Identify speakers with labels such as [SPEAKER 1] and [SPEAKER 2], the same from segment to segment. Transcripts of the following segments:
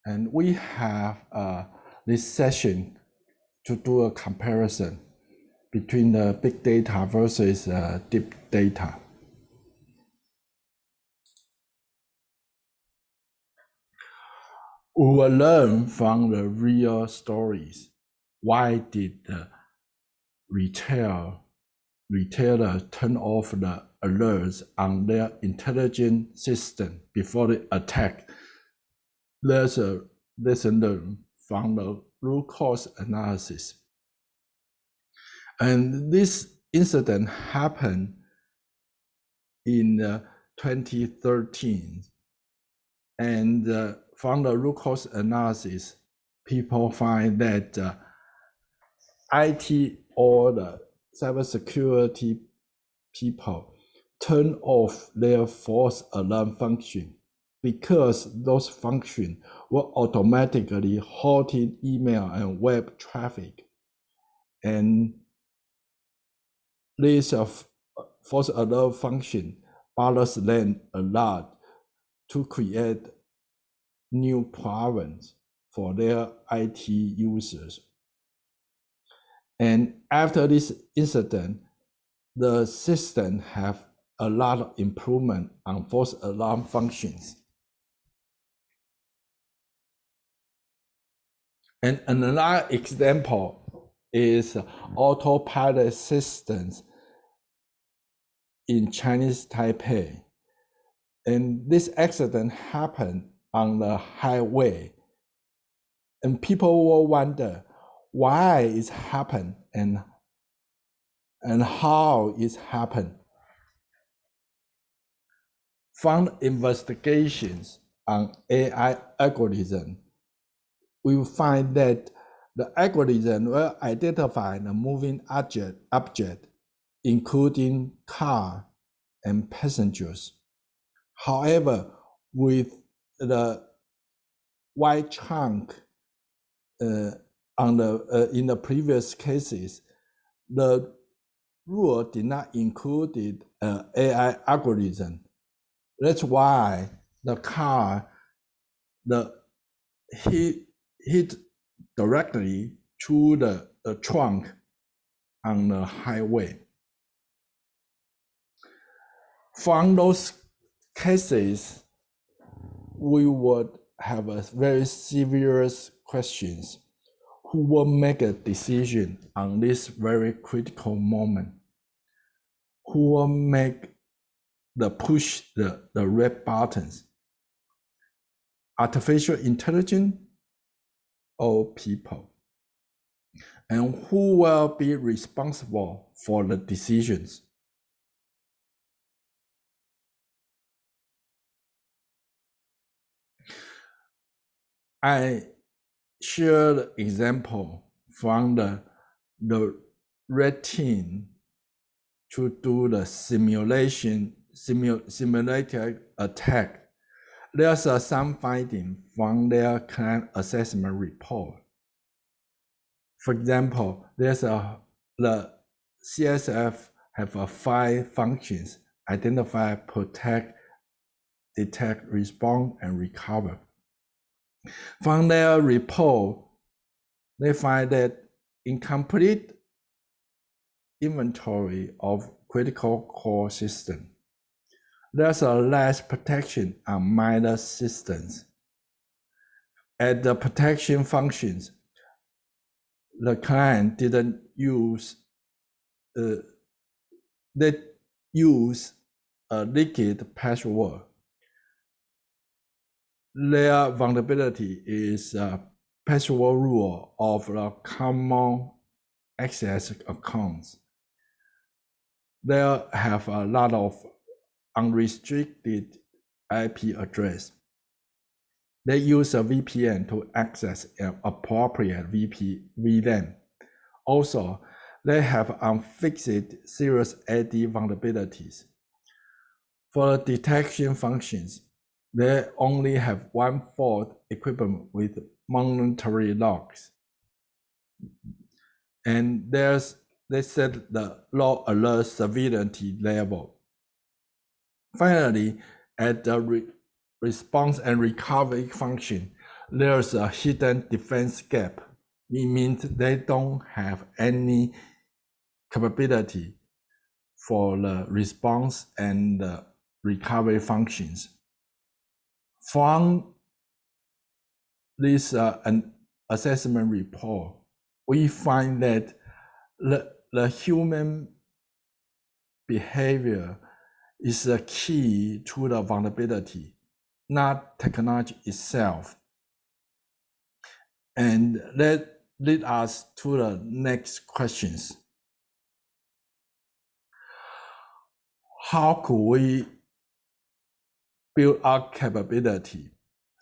[SPEAKER 1] And we have this session to do a comparison between the big data versus deep data. We will learn from the real stories. Why did the retailer turn off the alerts on their intelligent system before the attack? There's a lesson learned from the root cause analysis. And this incident happened in 2013. And from the root cause analysis, people find that IT or the cybersecurity people turn off their false alarm function because those functions were automatically halting email and web traffic. And this false alert function bothers them a lot to create new problems for their IT users. And after this incident, the system have a lot of improvement on false alarm functions. And another example is autopilot systems in Chinese Taipei. And this accident happened on the highway. And people will wonder why it happened and how it happened. From investigations on AI algorithm, we find that the algorithm will identify the moving object, including car and passengers. However, with the white chunk in the previous cases, the rule did not include AI algorithm. That's why the car hit directly to the trunk on the highway. From those cases, we would have a very serious questions. Who will make a decision on this very critical moment? Who will make push the red buttons? Artificial intelligence or people? And who will be responsible for the decisions? I share the example from the red team to do the simulated attack. There's some finding from their client assessment report. For example, there's the CSF have 5 functions: identify, protect, detect, respond, and recover. From their report, they find that incomplete inventory of critical core system. There's a less protection on minor systems. At the protection functions, the client didn't use they use a liquid password. Their vulnerability is password rule of the common access accounts. They have a lot of unrestricted IP address. They use a VPN to access an appropriate VLAN. Also, they have unfixed serious AD vulnerabilities. For the detection functions, they only have 1 fault equivalent with monetary logs. And they set the low alert severity level. Finally, at the response and recovery function, there's a hidden defense gap. It means they don't have any capability for the response and the recovery functions. From this an assessment report, we find that the human behavior is the key to the vulnerability, not technology itself. And that leads us to the next questions. How could we build our capability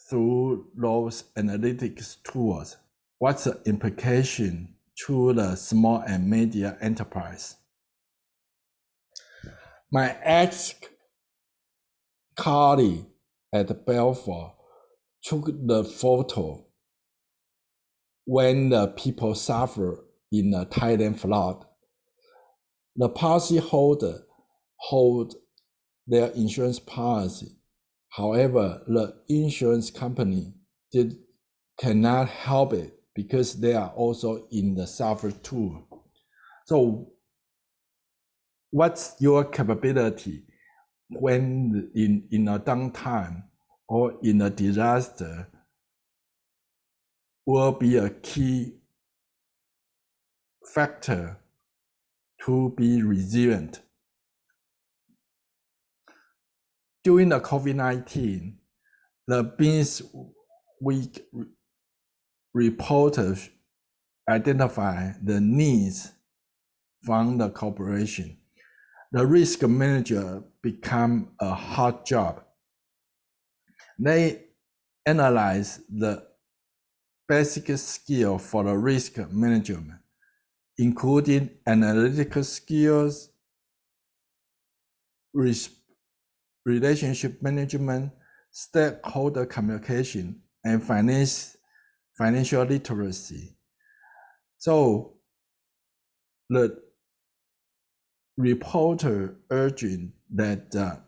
[SPEAKER 1] through those analytics tools? What's the implication to the small and medium enterprise? My ex-colleague at Belfort took the photo when the people suffer in the Thailand flood. The policyholder hold their insurance policy. However, the insurance company cannot help it because they are also in the suffer too. So what's your capability when in a downtime or in a disaster will be a key factor to be resilient. During the COVID-19, the Business Week reporters identify the needs from the corporation. The risk manager become a hard job. They analyze the basic skill for the risk management, including analytical skills, relationship management, stakeholder communication, and financial literacy. So the reporter urging that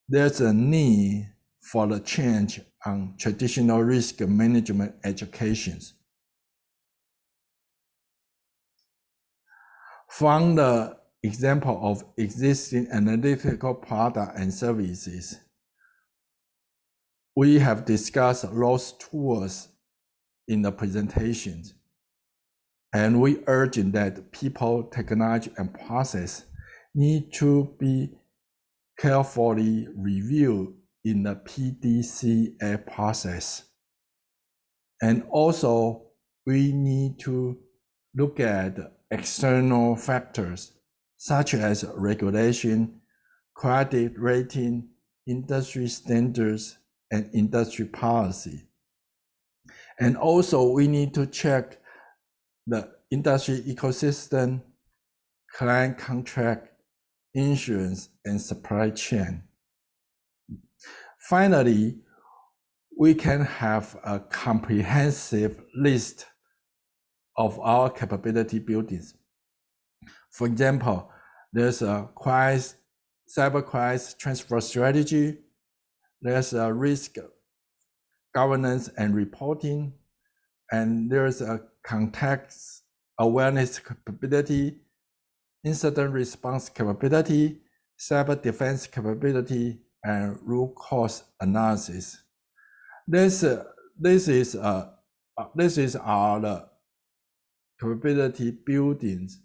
[SPEAKER 1] there's a need for the change on traditional risk management educations. From the example of existing analytical products and services, we have discussed those tools in the presentations, and we urge that people, technology, and process need to be carefully reviewed in the PDCA process. And also, we need to look at external factors such as regulation, credit rating, industry standards, and industry policy. And also, we need to check the industry ecosystem, client contract, insurance, and supply chain. Finally, we can have a comprehensive list of our capability buildings. For example, there's a cyber crisis transfer strategy, there's a risk governance and reporting, and there's a context awareness capability, incident response capability, cyber defense capability, and root cause analysis. This is our capability buildings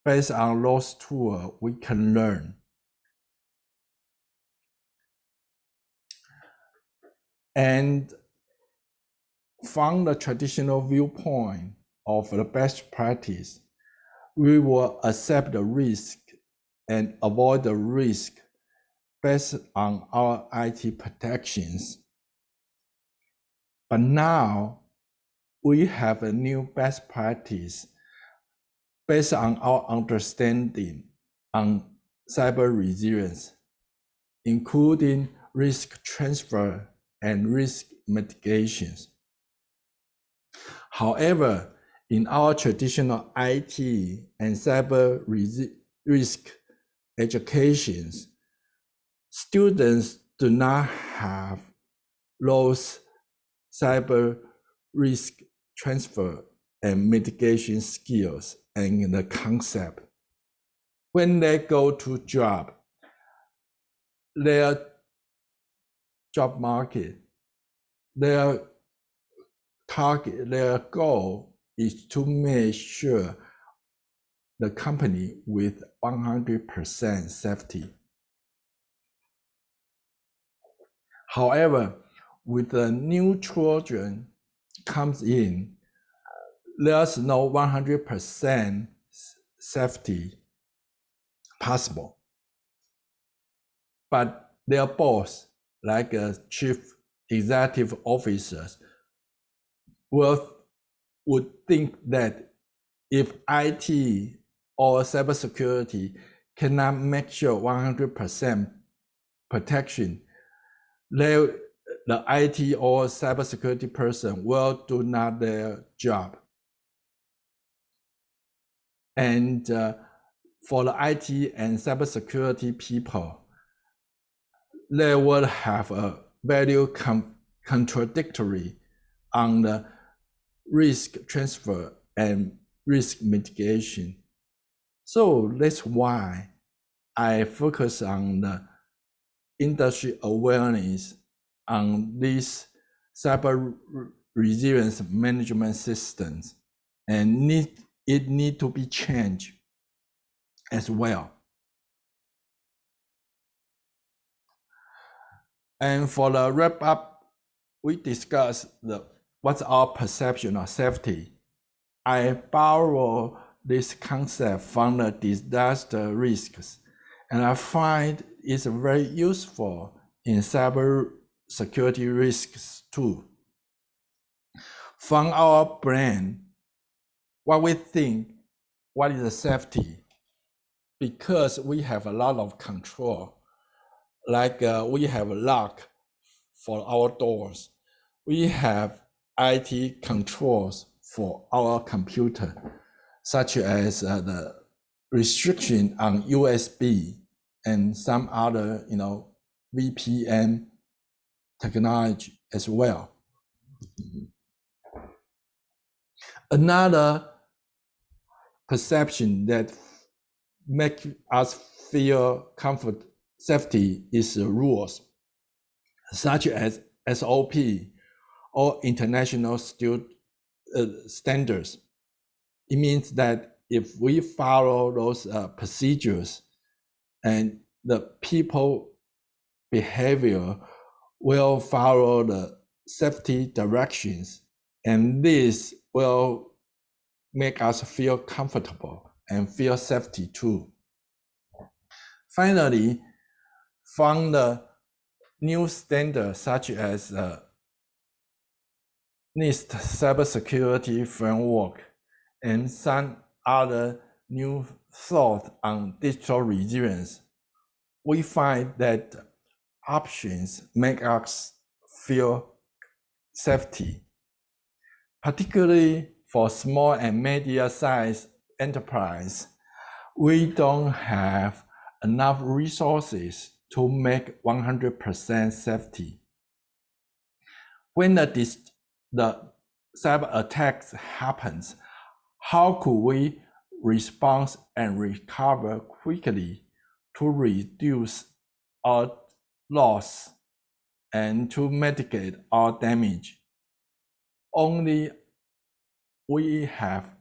[SPEAKER 1] based on those tools we can learn. And from the traditional viewpoint of the best practice, we will accept the risk and avoid the risk based on our IT protections. But now we have a new best practice based on our understanding on cyber resilience, including risk transfer and risk mitigations. However, in our traditional IT and cyber risk educations, students do not have those cyber risk transfer and mitigation skills and the concept. When they go to job, their job market, their target, their goal is to make sure the company with 100% safety. However, with the new Trojan comes in, there's no 100% safety possible. But their boss, like chief executive officers, would think that if IT or cybersecurity cannot make sure 100% protection, the IT or cybersecurity person will do not their job. And for the IT and cybersecurity people, they will have a value contradictory on the risk transfer and risk mitigation. So that's why I focus on the industry awareness on these cyber resilience management systems, and it need to be changed as well. And for the wrap up, we discussed what's our perception of safety. I borrow this concept from the disaster risks, and I find it's very useful in cyber security risks too. From our brain, what we think, what is the safety? Because we have a lot of control, like we have a lock for our doors. We have IT controls for our computer, such as the restriction on USB and some other, VPN technology as well. Another perception that makes us feel comfort, safety is rules, such as SOP or international standards. It means that if we follow those procedures, and the people behavior will follow the safety directions, and this will make us feel comfortable and feel safety too. Finally, from the new standards such as NIST cybersecurity framework and some other new thought on digital resilience, we find that options make us feel safety, particularly for small and medium-sized enterprise. We don't have enough resources to make 100% safety. When the cyber attacks happens, how could we respond and recover quickly to reduce our loss and to mitigate our damage? Only we have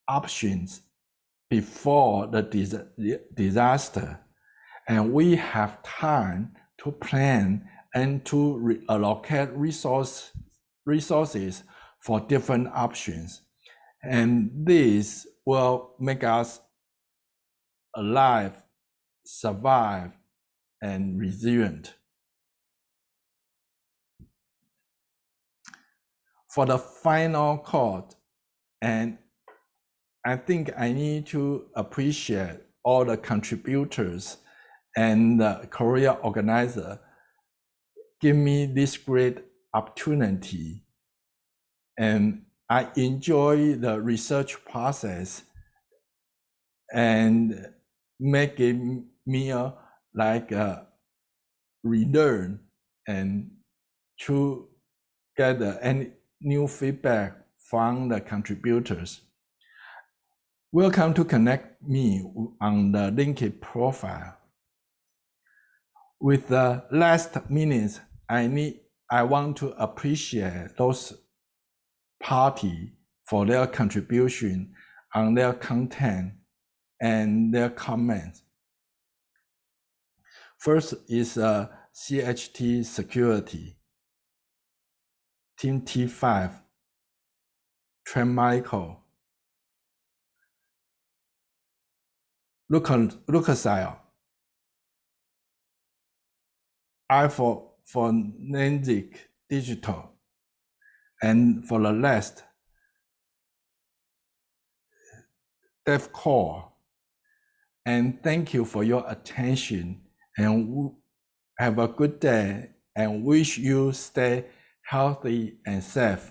[SPEAKER 1] options before the disaster, and we have time to plan and to allocate resources for different options. And this will make us alive, survive, and resilient. For the final quote, and I think I need to appreciate all the contributors and the career organizer give me this great opportunity. And I enjoy the research process and making me relearn and to get any new feedback from the contributors. Welcome to connect me on the LinkedIn profile. With the last minutes, I want to appreciate those parties for their contribution on their content and their comments. First is CHT Security, Team T5, Trent Michael, Lucasile, I for Forensic Digital, and for the last, DevCore. And thank you for your attention, and have a good day, and wish you stay healthy and safe.